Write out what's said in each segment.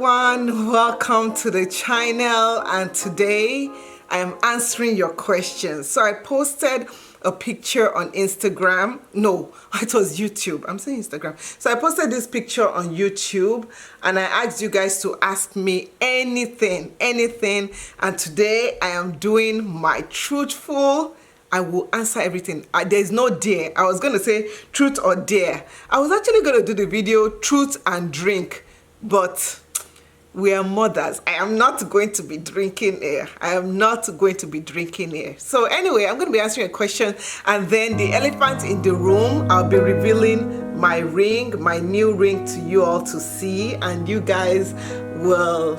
everyone, welcome to the channel, and today I am answering your questions. So I posted a picture on Instagram. No, it was YouTube. I'm saying Instagram. So I posted this picture on YouTube and I asked you guys to ask me anything, and today I am doing my truthful. I will answer everything. There's no dare. I was going to say truth or dare. I was actually going to do the video truth and drink, but we are mothers. I am not going to be drinking here. I am not going to be drinking here. So anyway, I'm going to be answering a question, and then the elephant in the room, I'll be revealing my ring, my new ring to you all to see, and you guys will,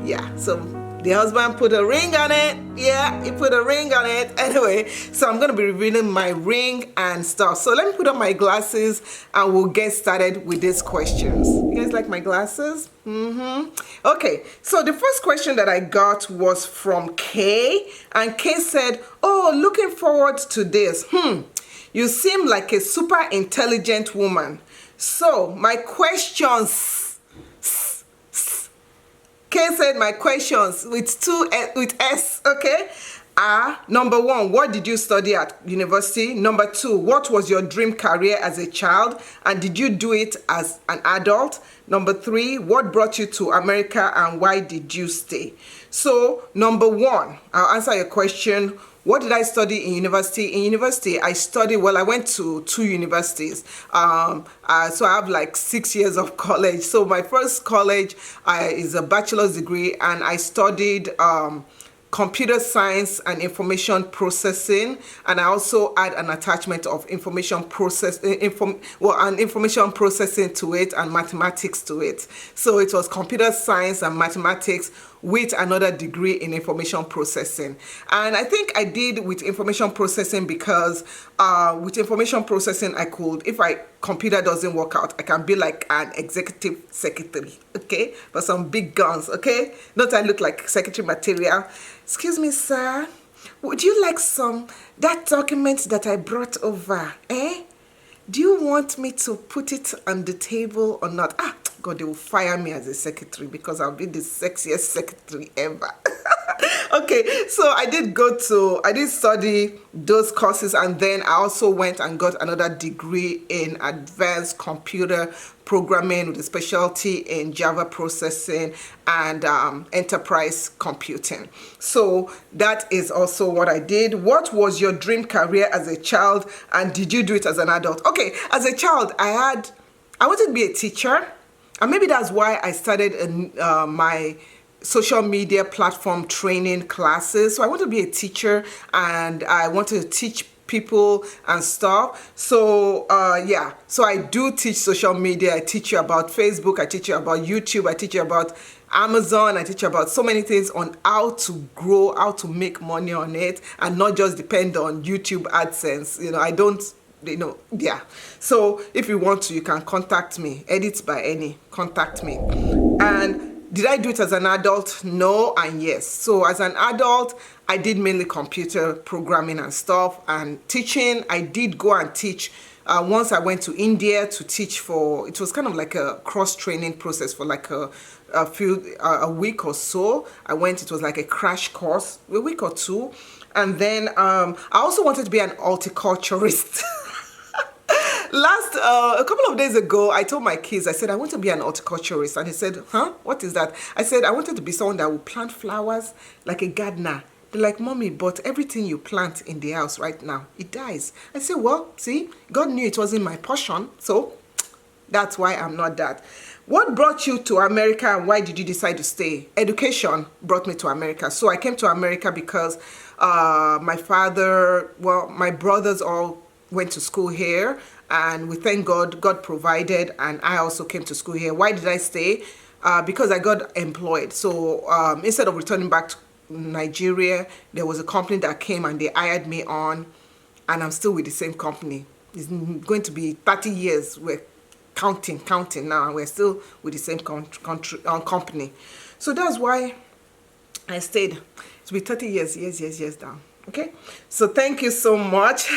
yeah, so the husband put a ring on it. Yeah, he put a ring on it. Anyway, so I'm going to be revealing my ring and stuff. So let me put on my glasses and we'll get started with these questions. You guys like my glasses? Okay, so the first question that I got was from Kay. And Kay said, oh, looking forward to this. You seem like a super intelligent woman. So my questions... Kay said my questions with S, okay, are: number one, what did you study at university? Number two, what was your dream career as a child, and did you do it as an adult? Number three, what brought you to America and why did you stay? So number one, I'll answer your question. What did I study in university? In university, I studied, well, I went to 2 universities. So I have like 6 years of college. So my first college is a bachelor's degree, and I studied computer science and information processing, and I also add an attachment of information processing to it and mathematics to it. So it was computer science and mathematics with another degree in information processing. And I think I did with information processing because with information processing I could, if my computer doesn't work out, I can be like an executive secretary, okay, for some big guns, okay? Don't I look like secretary material? Excuse me, sir, would you like that document that I brought over, eh? Do you want me to put it on the table or not? God, they will fire me as a secretary because I'll be the sexiest secretary ever. Okay, so I did study those courses, and then I also went and got another degree in advanced computer programming with a specialty in Java processing and enterprise computing. So that is also what I did. What was your dream career as a child, and did you do it as an adult? Okay, as a child, I wanted to be a teacher, and maybe that's why I started my social media platform training classes. So I want to be a teacher, and I want to teach people and stuff. So yeah, so I do teach social media. I teach you about Facebook, I teach you about YouTube, I teach you about Amazon, I teach you about so many things on how to grow, how to make money on it, and not just depend on YouTube AdSense. I don't, yeah. So if you want to, you can contact me. Edits by any, contact me. And did I do it as an adult? No and yes. So as an adult, I did mainly computer programming and stuff, and teaching. I did go and teach. Once I went to India to teach it was kind of like a cross-training process for like a week or so. It was like a crash course, a week or two. And then I also wanted to be an horticulturist. A couple of days ago, I told my kids, I said, I want to be an horticulturist. And he said, huh? What is that? I said, I wanted to be someone that would plant flowers like a gardener. They're like, Mommy, but everything you plant in the house right now, it dies. I said, well, see, God knew it wasn't my portion, so that's why I'm not that. What brought you to America, and why did you decide to stay? Education brought me to America. So I came to America because my brothers all went to school here, and we thank God provided, and I also came to school here. Why did I stay? Because I got employed. So instead of returning back to Nigeria, there was a company that came and they hired me on, and I'm still with the same company. It's going to be 30 years. We're counting now, and we're still with the same company. So that's why I stayed. It's been 30 years down. Okay, so thank you so much.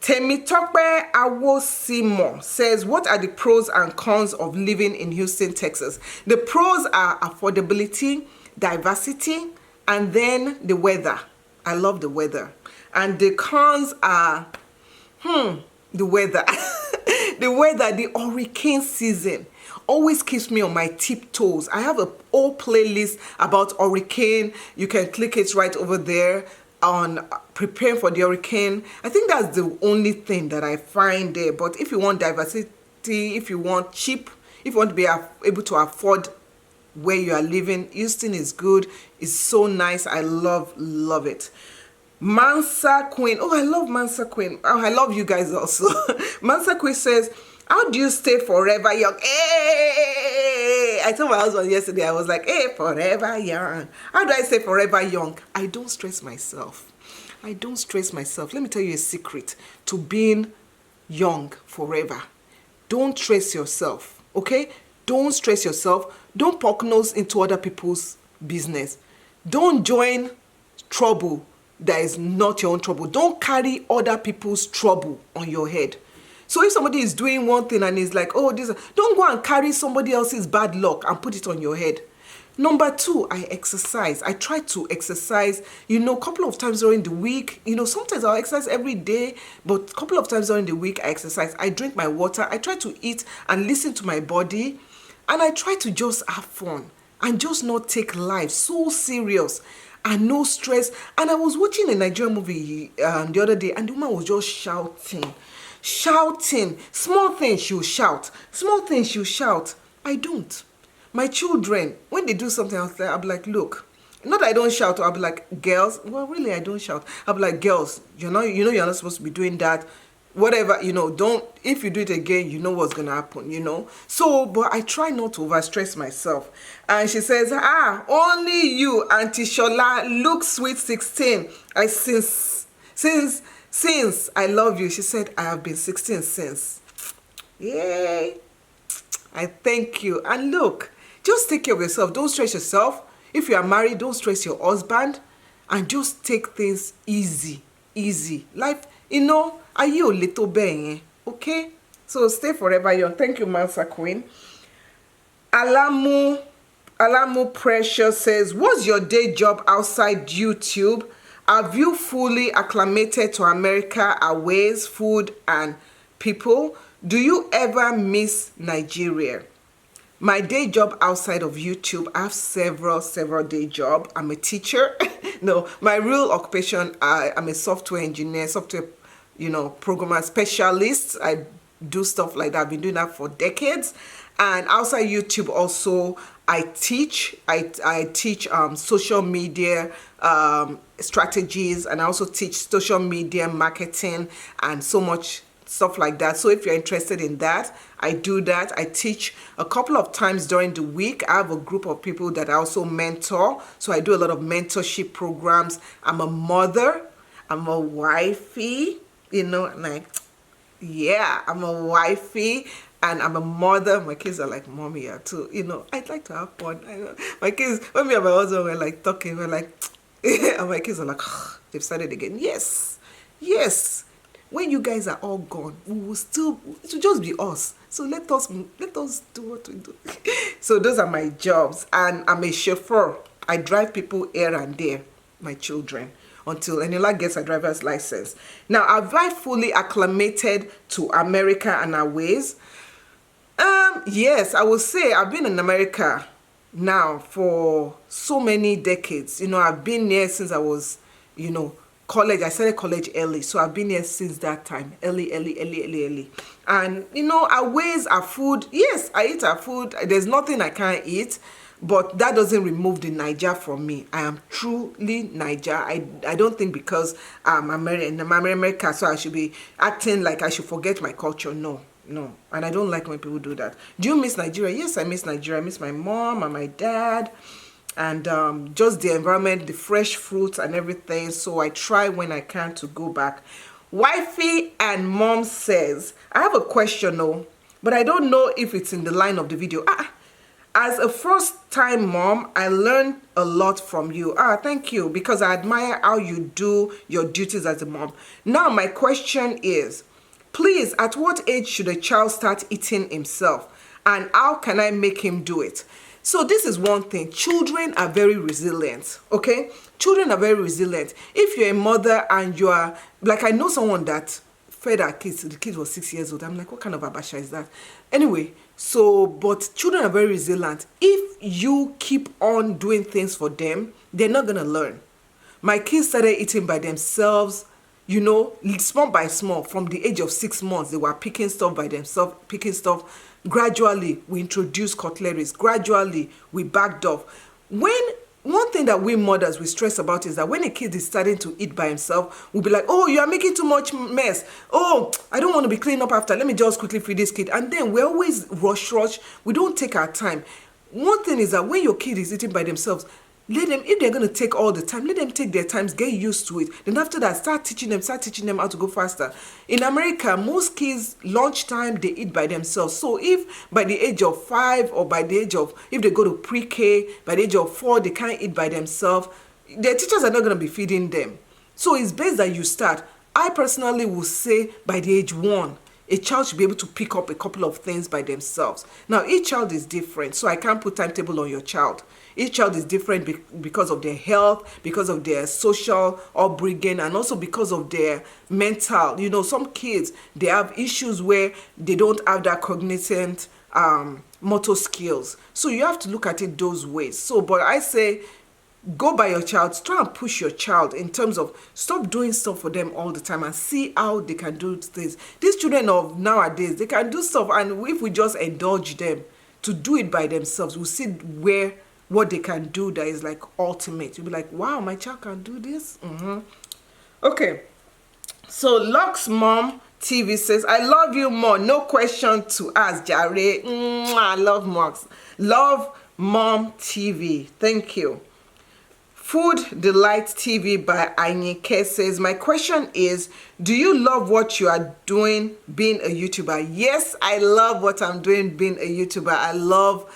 Temitope Awosimo says, what are the pros and cons of living in Houston, Texas? The pros are affordability, diversity, and then the weather. I love the weather. And the cons are, the weather. The weather, the hurricane season always keeps me on my tiptoes. I have a whole playlist about hurricane. You can click it right over there on preparing for the hurricane. I think that's the only thing that I find there. But if you want diversity, if you want cheap, if you want to be able to afford where you are living, Houston is good. It's so nice. I love it. Mansa Queen. Oh, I love Mansa Queen. Oh, I love you guys also. Mansa Queen says, how do you stay forever young? Hey! I told my husband yesterday, I was like, hey, forever young. How do I stay forever young? I don't stress myself. I don't stress myself. Let me tell you a secret to being young forever. Don't stress yourself, okay? Don't stress yourself. Don't poke nose into other people's business. Don't join trouble that is not your own trouble. Don't carry other people's trouble on your head. So if somebody is doing one thing and is like, oh, this, don't go and carry somebody else's bad luck and put it on your head. Number 2, I exercise. I try to exercise, a couple of times during the week. Sometimes I'll exercise every day, but a couple of times during the week I exercise. I drink my water. I try to eat and listen to my body. And I try to just have fun and just not take life so serious and no stress. And I was watching a Nigerian movie the other day, and the woman was just shouting. Small things she'll shout. Small things she'll shout. I don't. My children, when they do something else, I'll be like, look, not that I don't shout. I'll be like, girls, well, really, I don't shout. I'll be like, girls, you're not supposed to be doing that. Whatever, don't, if you do it again, you know what's going to happen, So, but I try not to overstress myself. And she says, only you, Auntie Shola, look sweet 16. Since I love you, she said, I have been 16 since. Yay. I thank you. And look, just take care of yourself. Don't stress yourself. If you are married, don't stress your husband. And just take things easy. Life, are you a little bit, okay? So stay forever young. Thank you, Mansa Queen. Alamu Precious says, what's your day job outside YouTube? Have you fully acclimated to America, our ways, food, and people? Do you ever miss Nigeria? My day job outside of YouTube, I have several day jobs. I'm a teacher. No, my real occupation, I'm a software engineer, software, programmer specialist. I do stuff like that. I've been doing that for decades. And outside YouTube also, I teach. I teach social media strategies, and I also teach social media marketing and so much stuff like that. So if you're interested in that, I do that. I teach a couple of times during the week. I have a group of people that I also mentor. So I do a lot of mentorship programs. I'm a mother. I'm a wifey. I'm a wifey. And I'm a mother. My kids are like, mommy, yeah, too. I'd like to have fun. I know. My kids, when me and my husband were like talking, we're like, and my kids are like, they've started again. Yes. When you guys are all gone, we will still, it will just be us. So let us do what we do. So those are my jobs. And I'm a chauffeur. I drive people here and there, my children, until Eniola gets a driver's license. Now, have I fully acclimated to America and our ways? Yes, I would say I've been in America now for so many decades. I've been here since I was, college. I started college early, so I've been here since that time. Early. And, our ways, our food, yes, I eat our food. There's nothing I can't eat, but that doesn't remove the Niger from me. I am truly Niger. I don't think because I'm American, so I should be acting like I should forget my culture. No. And I don't like when people do that. Do you miss Nigeria? Yes, I miss Nigeria. I miss my mom and my dad. And just the environment, the fresh fruits and everything. So I try when I can to go back. Wifey and mom says, I have a question, but I don't know if it's in the line of the video. As a first-time mom, I learned a lot from you. Thank you, because I admire how you do your duties as a mom. Now, my question is, please, at what age should a child start eating himself? And how can I make him do it? So this is one thing. Children are very resilient, okay? Children are very resilient. If you're a mother and you are, like, I know someone that fed our kids, the kid was 6 years old. I'm like, what kind of abasha is that? Anyway, so, but children are very resilient. If you keep on doing things for them, they're not going to learn. My kids started eating by themselves, you know, small by small. From the age of 6 months, they were picking stuff by themselves, picking stuff. Gradually, we introduced cutleries. Gradually, we backed off. One thing that we mothers, we stress about is that when a kid is starting to eat by himself, we'll be like, oh, you are making too much mess. Oh, I don't want to be cleaning up after. Let me just quickly feed this kid. And then we always rush. We don't take our time. One thing is that when your kid is eating by themselves, let them, if they're going to take all the time, let them take their times, get used to it. Then after that, start teaching them how to go faster. In America, most kids, lunchtime, they eat by themselves. So if by the age of 5 or by the age of, if they go to pre-K, by the age of 4, they can't eat by themselves, their teachers are not going to be feeding them. So it's best that you start. I personally will say by the age 1, a child should be able to pick up a couple of things by themselves. Now, each child is different, so I can't put timetable on your child. Each child is different because of their health, because of their social upbringing, and also because of their mental. You know, some kids, they have issues where they don't have that cognizant motor skills. So you have to look at it those ways. So, but I say, go by your child, try and push your child in terms of stop doing stuff for them all the time and see how they can do things. These children of nowadays, they can do stuff, and if we just indulge them to do it by themselves, we'll see what they can do that is like ultimate. You'll be like, wow, my child can do this. Okay, so Lux Mom TV says, I love you more. No question to ask, Jare. I love Mox. Love Mom TV. Thank you. Food Delight TV by Ainike says, my question is, do you love what you are doing being a YouTuber? Yes, I love what I'm doing being a YouTuber. I love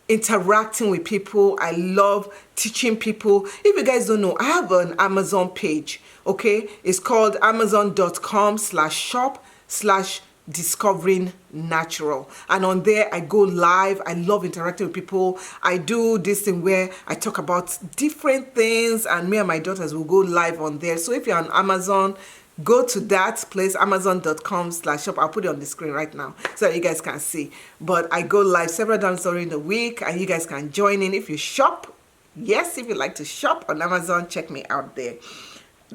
interacting with people. I love teaching people. If you guys don't know, I have an Amazon page, okay? It's called amazon.com/shop/DiscoveringNatural. And on there, I go live. I love interacting with people. I do this thing where I talk about different things, and me and my daughters will go live on there. So if you're on Amazon, go to that place, amazon.com/shop. I'll put it on the screen right now so that you guys can see. But I go live several times during the week, and you guys can join in if you shop. Yes, if you like to shop on Amazon, check me out there.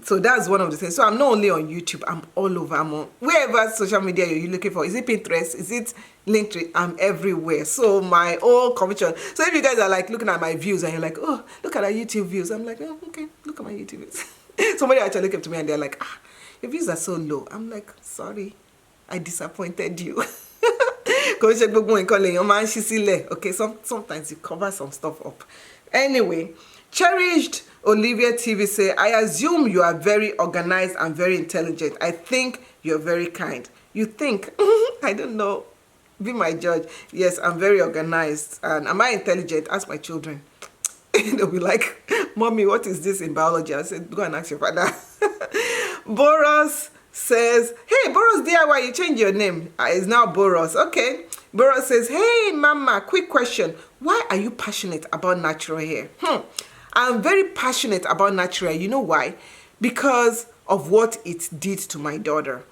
So that's one of the things. So I'm not only on YouTube, I'm all over. I'm on wherever social media you're looking for. Is it Pinterest? Is it Linktree? I'm everywhere. So my whole commission. So if you guys are like looking at my views and you're like, oh, look at our YouTube views. I'm like, oh, okay, look at my YouTube views. Somebody actually came to me and they're like, your views are so low. I'm like, sorry, I disappointed you. Okay, sometimes you cover some stuff up. Anyway, Cherished Olivia TV say, I assume you are very organized and very intelligent. I think you're very kind. You think? I don't know. Be my judge. Yes, I'm very organized. And am I intelligent? Ask my children. They'll be like, Mommy, what is this in biology? I said, go and ask your father. Boros says, hey, Boros DIY, you changed your name. It's now Boros. Okay. Boros says, hey, Mama, quick question. Why are you passionate about natural hair? I'm very passionate about natural hair. You know why? Because of what it did to my daughter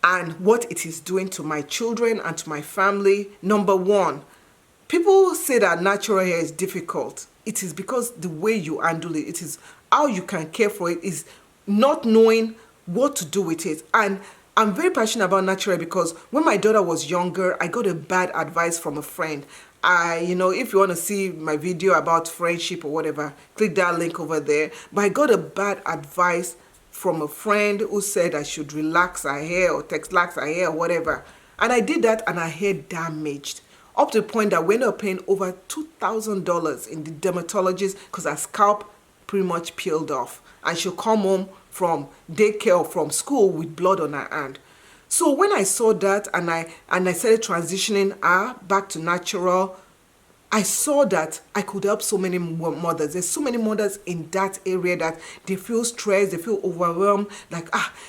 and what it is doing to my children and to my family. Number one, people say that natural hair is difficult. It is because the way you handle it, it is how you can care for it, is not knowing what to do with it. And I'm very passionate about natural hair because when my daughter was younger, I got a bad advice from a friend. If you want to see my video about friendship or whatever, click that link over there. But I got a bad advice from a friend who said I should relax her hair or textlax her hair or whatever. And I did that and her hair damaged. Up to the point that we ended up paying over $2,000 in the dermatologist because her scalp pretty much peeled off. And she'll come home from daycare or from school with blood on her hand. So when I saw that and I started transitioning her back to natural, I saw that I could help so many mothers. There's so many mothers in that area that they feel stressed, they feel overwhelmed, like,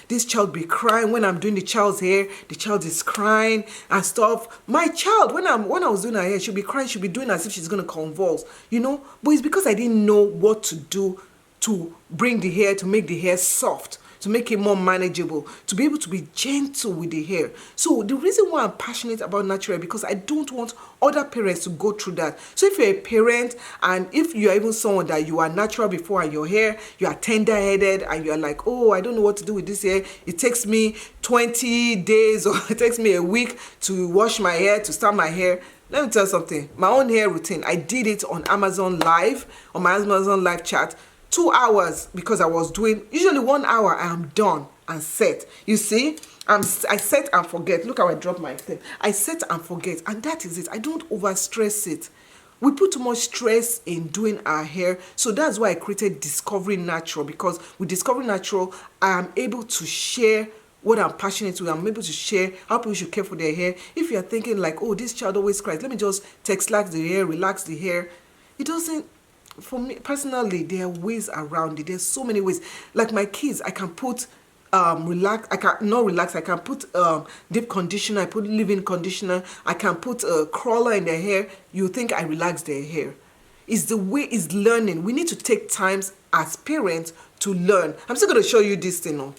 this child be crying when I'm doing the child's hair, the child is crying and stuff. My child, when I was doing her hair, she'll be crying, she'll be doing as if she's gonna convulse, you know. But it's because I didn't know what to do to bring the hair, to make the hair soft, to make it more manageable, to be able to be gentle with the hair. So the reason why I'm passionate about natural hair, because I don't want other parents to go through that. So if you're a parent, and if you're even someone that you are natural before and your hair, you are tender-headed and you're like, oh, I don't know what to do with this hair. It takes me 20 days or it takes me a week to wash my hair, to style my hair. Let me tell you something. My own hair routine, I did it on Amazon Live, on my Amazon Live chat. 2 hours, because I was doing usually 1 hour. I am done and set. You see, I set and forget. Look how I dropped my thing. I set and forget, and that is it. I don't over stress it. We put too much stress in doing our hair, so that's why I created Discovering Natural, because with Discovering Natural I am able to share what I'm passionate with. I'm able to share how people should care for their hair. If you're thinking like, oh, this child always cries, let me just relax the hair, relax the hair. It doesn't. For me personally, there are ways around it. There's so many ways. Like my kids, I can put relax. I can not relax. I can put deep conditioner. I put leave-in conditioner. I can put a curler in their hair. You think I relax their hair? It's the way. It's learning. We need to take times as parents to learn. I'm still going to show you this thing now.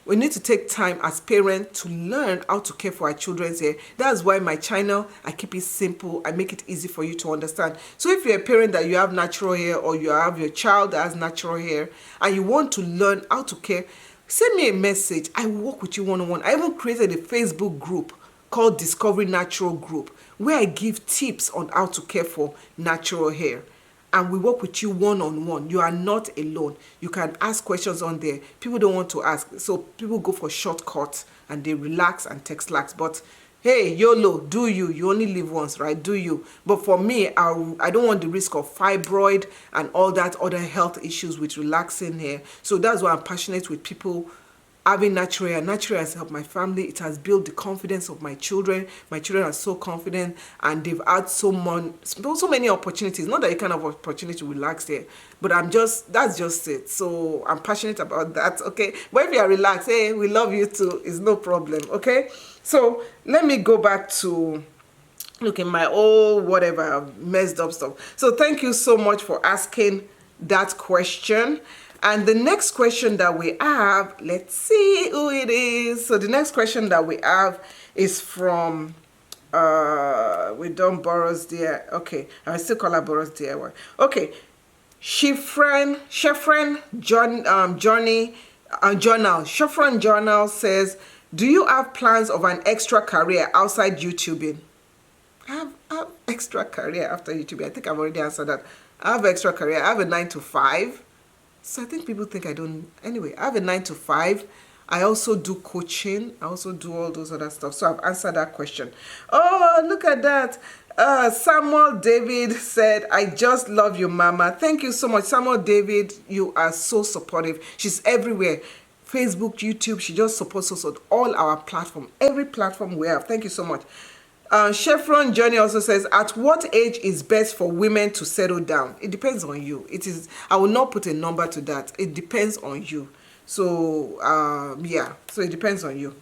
We need to take time as parents to learn how to care for our children's hair. That's why my channel, I keep it simple. I make it easy for you to understand. So if you're a parent that you have natural hair, or you have your child that has natural hair and you want to learn how to care, send me a message. I will work with you one-on-one. I even created a Facebook group called Discovering Natural Group, where I give tips on how to care for natural hair. And we work with you one-on-one. You are not alone. You can ask questions on there. People don't want to ask, so people go for shortcuts and they relax and text lax. But hey, YOLO, do you. You only live once, right? Do you. But for me, I don't want the risk of fibroid and all that other health issues with relaxing hair. So that's why I'm passionate with people having natural hair. Natural hair has helped my family. It has built the confidence of my children. My children are so confident, and they've had so many opportunities. Not that kind of opportunity to relax there, but that's just it. So I'm passionate about that, okay? But if you are relaxed, hey, we love you too. It's no problem, okay? So let me go back to look in my old whatever messed up stuff. So thank you so much for asking that question. And the next question that we have, let's see who it is. So the next question that we have is from, we don't Boros dear. Okay, I still call her Boros dear. Okay, Shefren Journal says, do you have plans of an extra career outside YouTubing? I have extra career after YouTubing. I think I've already answered that. I have extra career. I have a 9 to 5. So I think people think I don't. Anyway, I have a 9 to 5. I also do coaching. I also do all those other stuff. So I've answered that question. Oh, look at that. Samuel David said, I just love you, Mama. Thank you so much. Samuel David, you are so supportive. She's everywhere. Facebook, YouTube. She just supports us on all our platforms. Every platform we have. Thank you so much. Chevron Journey also says, at what age is best for women to settle down? It depends on you. I will not put a number to that. It depends on you. So yeah, so it depends on you.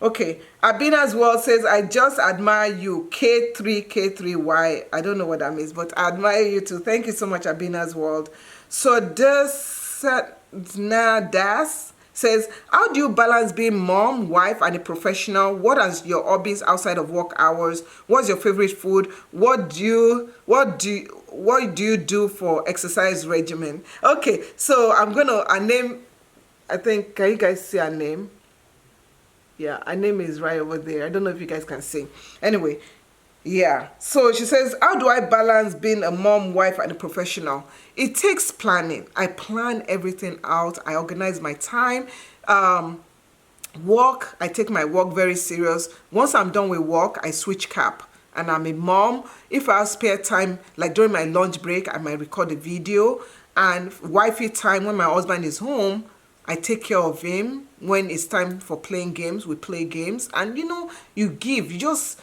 Okay, Abina's World says, I just admire you, K3Y. I don't know what that means, but I admire you too. Thank you so much, Abina's World. So this Das says, how do you balance being mom, wife, and a professional? What are your hobbies outside of work hours? What's your favorite food? What do you do for exercise regimen? Okay, so I'm gonna name. I think, can you guys see her name? Yeah, her name is right over there. I don't know if you guys can see. Anyway, yeah. So she says, how do I balance being a mom, wife, and a professional? It takes planning. I plan everything out. I organize my time. Work, I take my work very serious. Once I'm done with work, I switch cap. And I'm a mom. If I have spare time, like during my lunch break, I might record a video. And wifey time, when my husband is home, I take care of him. When it's time for playing games, we play games. And you know, you just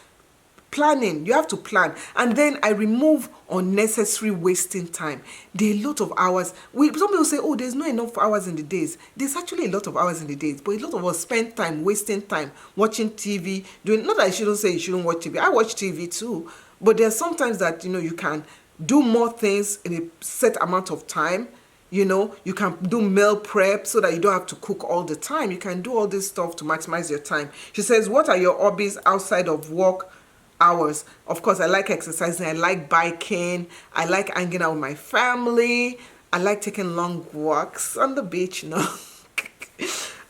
planning. You have to plan. And then I remove unnecessary wasting time. There are a lot of hours. Some people say, oh, there's not enough hours in the days. There's actually a lot of hours in the days, but a lot of us spend time wasting time watching TV. Not that I shouldn't say you shouldn't watch TV. I watch TV too, but there's sometimes that you can do more things in a set amount of time. You can do meal prep so that you don't have to cook all the time. You can do all this stuff to maximize your time. She says, what are your hobbies outside of work hours? Of course, I like exercising. I like biking. I like hanging out with my family. I like taking long walks on the beach.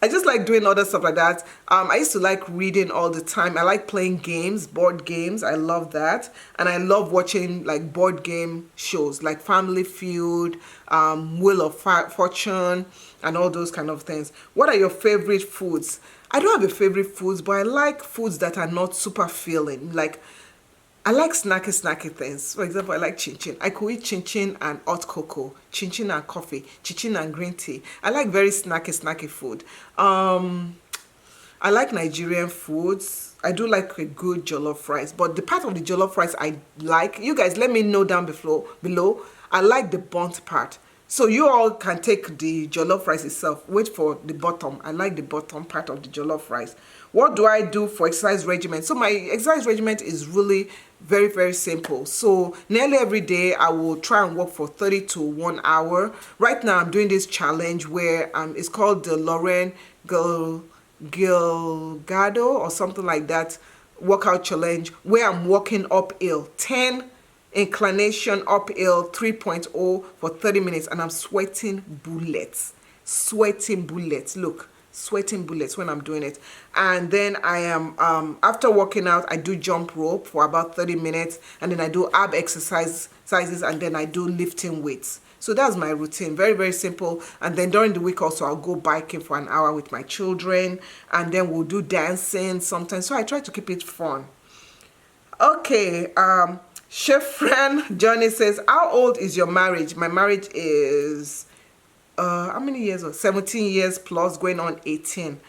I just like doing other stuff like that. I used to like reading all the time. I like playing games, board games. I love that. And I love watching like board game shows like Family Feud, Wheel of Fortune, and all those kind of things. What are your favorite foods? I don't have a favorite foods, but I like foods that are not super filling. Like, I like snacky things. For example, I like chin-chin. I could eat chin-chin and hot cocoa, chin-chin and coffee, chin-chin and green tea. I like very snacky food. I like Nigerian foods. I do like a good jollof rice. But the part of the jollof rice I like, you guys let me know down below. I like the burnt part. So you all can take the jollof rice itself. Wait for the bottom. I like the bottom part of the jollof rice. What do I do for exercise regimen? So my exercise regimen is really very simple. So nearly every day I will try and walk for 30 to 1 hour. Right now I'm doing this challenge where it's called the Lauren Gilgado or something like that workout challenge, where I'm walking uphill 10 inclination uphill 3.0 for 30 minutes, and I'm sweating bullets. Look, sweating bullets when I'm doing it. And then I am after working out, I do jump rope for about 30 minutes, and then I do ab exercises, and then I do lifting weights. So that's my routine, very simple. And then during the week also I'll go biking for an hour with my children, and then we'll do dancing sometimes. So I try to keep it fun. Okay, chef friend Johnny says, how old is your marriage? My marriage is how many years? 17 years plus, going on 18.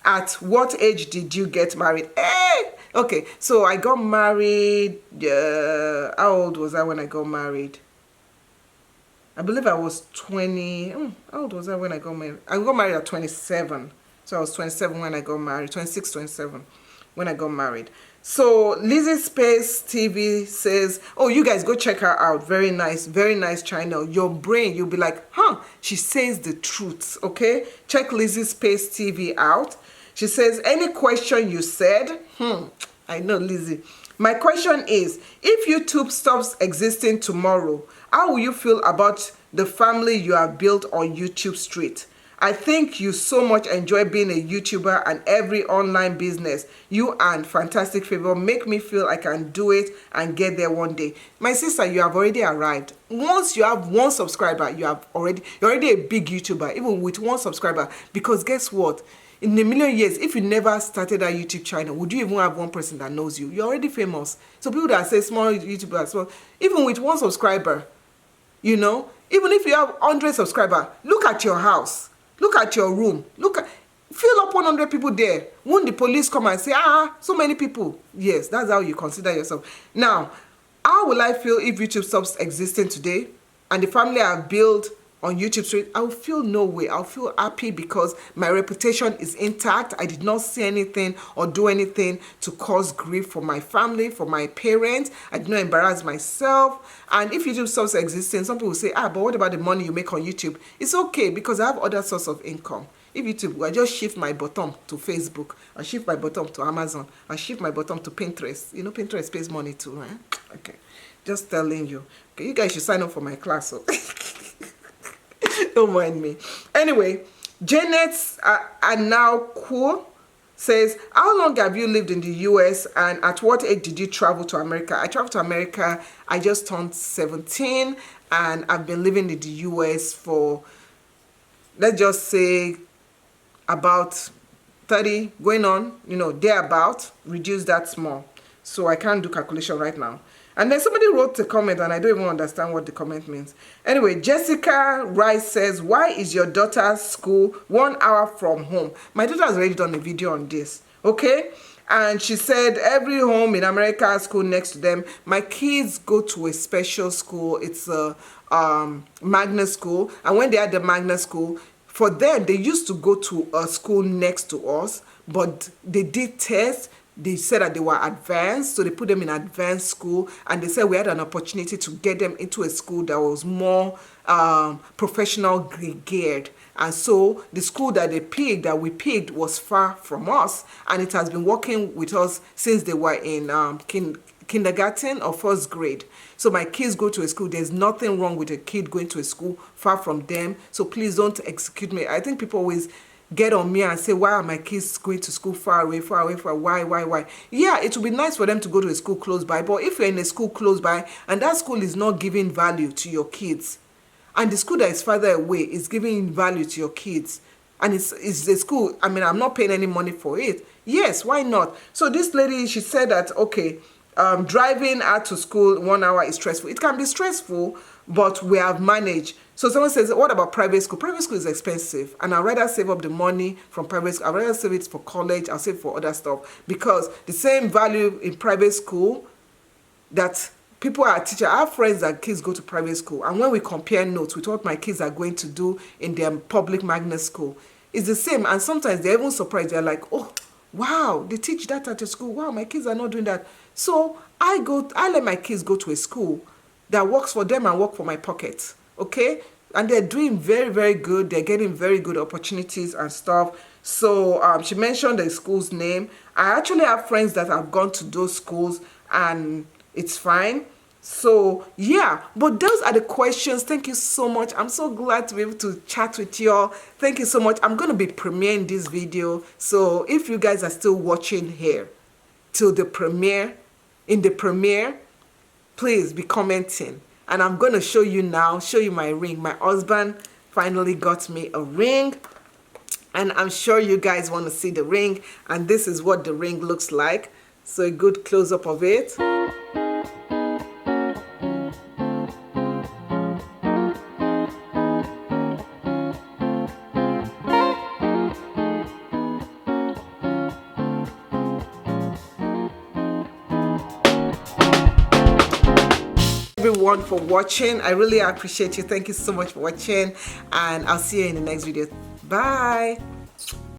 At what age did you get married? Hey! Okay, so I got married, how old was I when I got married? I believe I was 20. How old was I when I got married? I got married at 27. So I was 27 when I got married, 26, 27 when I got married. So Lizzie Space TV says, oh, you guys go check her out. Very nice channel. Your brain, you'll be like, huh, she says the truth, okay? Check Lizzie Space TV out. She says, any question you said? I know, Lizzie. My question is, if YouTube stops existing tomorrow, how will you feel about the family you have built on YouTube Street? I think you so much enjoy being a YouTuber, and every online business you and Fantastic Favor make me feel I can do it and get there one day. My sister, you have already arrived. Once you have 1 subscriber, you're already a big YouTuber, even with 1 subscriber. Because guess what? In a million years, if you never started a YouTube channel, would you even have 1 person that knows you? You're already famous. So people that say small YouTubers, well, even with 1 subscriber, even if you have 100 subscribers, look at your house. Look at your room. Fill up 100 people there. Won't the police come and say, so many people? Yes, that's how you consider yourself. Now, how will I feel if YouTube stops existing today and the family I've built on YouTube Street? I'll feel no way. I'll feel happy because my reputation is intact. I did not say anything or do anything to cause grief for my family, for my parents. I did not embarrass myself. And if YouTube stops existing, some people will say, but what about the money you make on YouTube? It's okay because I have other sources of income. If YouTube, I just shift my bottom to Facebook, I shift my bottom to Amazon, I shift my bottom to Pinterest. Pinterest pays money too, right? Okay, just telling you. Okay, you guys should sign up for my class. So. Don't mind me. Anyway, Janet's are now cool. Says, how long have you lived in the US, and at what age did you travel to America? I traveled to America, I just turned 17, and I've been living in the US for, let's just say, about 30, going on, thereabout, reduce that small. So I can't do calculation right now. And then somebody wrote a comment, and I don't even understand what the comment means. Anyway, Jessica Rice says, why is your daughter's school 1 hour from home? My daughter has already done a video on this, okay? And she said every home in America has school next to them. My kids go to a special school. It's a magnet school. And when they are at the magnet school, for them, they used to go to a school next to us, but they did tests. They said that they were advanced, so they put them in advanced school, and they said we had an opportunity to get them into a school that was more professional geared. And so the school that we picked was far from us, and it has been working with us since they were in kindergarten or first grade. So my kids go to a school. There's nothing wrong with a kid going to a school far from them. So please don't execute me. I think people always get on me and say, why are my kids going to school far away, why? Yeah, it would be nice for them to go to a school close by, but if you're in a school close by and that school is not giving value to your kids, and the school that is farther away is giving value to your kids, and it's the school, I mean, I'm not paying any money for it, yes, why not? So this lady, she said that, okay, driving out to school 1 hour is stressful. It can be stressful, but we have managed. So someone says, what about private school? Private school is expensive, and I'd rather save up the money from private school. I'd rather save it for college. I'll save for other stuff, because the same value in private school that people are teaching. I have friends that kids go to private school, and when we compare notes with what my kids are going to do in their public magnet school, it's the same. And sometimes they're even surprised. They're like, oh, wow, they teach that at a school. Wow, my kids are not doing that. So I let my kids go to a school that works for them and work for my pocket. Okay, and they're doing very, very good. They're getting very good opportunities and stuff. So she mentioned the school's name. I actually have friends that have gone to those schools, and it's fine. So yeah, but those are the questions. Thank you so much. I'm so glad to be able to chat with y'all. Thank you so much. I'm going to be premiering this video, so if you guys are still watching here till the premiere, please be commenting. And I'm going to show you my ring. My husband finally got me a ring, and I'm sure you guys want to see the ring. And this is what the ring looks like. So a good close-up of it. Everyone for watching. I really appreciate you. Thank you so much for watching, and I'll see you in the next video. Bye.